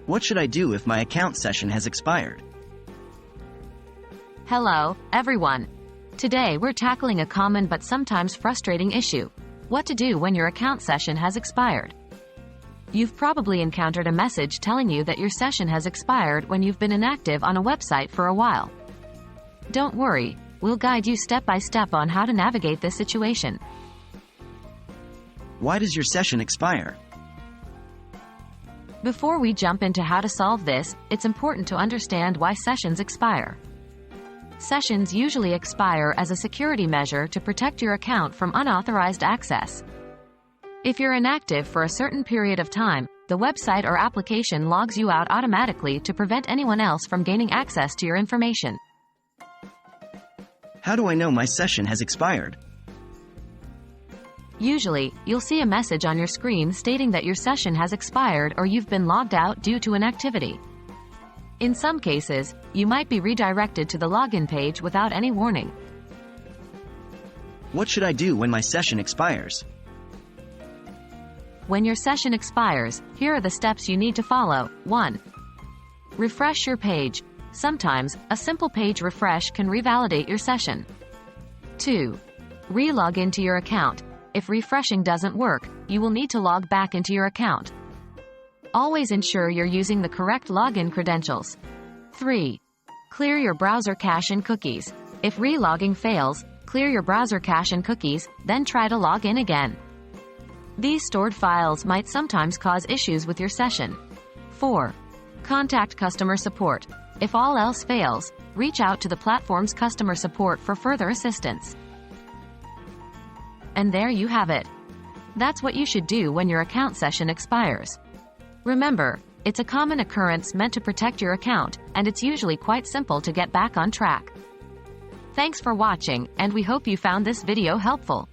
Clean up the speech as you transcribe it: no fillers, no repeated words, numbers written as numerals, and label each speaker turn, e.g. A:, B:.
A: What should I do if my account session has expired?
B: Hello, everyone. Today we're tackling a common but sometimes frustrating issue: what to do when your account session has expired. You've probably encountered a message telling you that your session has expired when you've been inactive on a website for a while. Don't worry, we'll guide you step by step on how to navigate this situation.
A: Why does your session expire?
B: Before we jump into how to solve this, it's important to understand why sessions expire. Sessions usually expire as a security measure to protect your account from unauthorized access. If you're inactive for a certain period of time, the website or application logs you out automatically to prevent anyone else from gaining access to your information.
A: How do I know my session has expired?
B: Usually, you'll see a message on your screen stating that your session has expired or you've been logged out due to inactivity. In some cases, you might be redirected to the login page without any warning.
A: What should I do when my session expires?
B: When your session expires, here are the steps you need to follow. 1. Refresh your page. Sometimes, a simple page refresh can revalidate your session. 2. Re-log into your account. If refreshing doesn't work, you will need to log back into your account. Always ensure you're using the correct login credentials. 3. Clear your browser cache and cookies. If re-logging fails, clear your browser cache and cookies, then try to log in again. These stored files might sometimes cause issues with your session. 4. Contact customer support. If all else fails, reach out to the platform's customer support for further assistance. And there you have it. That's what you should do when your account session expires. Remember, it's a common occurrence meant to protect your account, and it's usually quite simple to get back on track. Thanks for watching, and we hope you found this video helpful.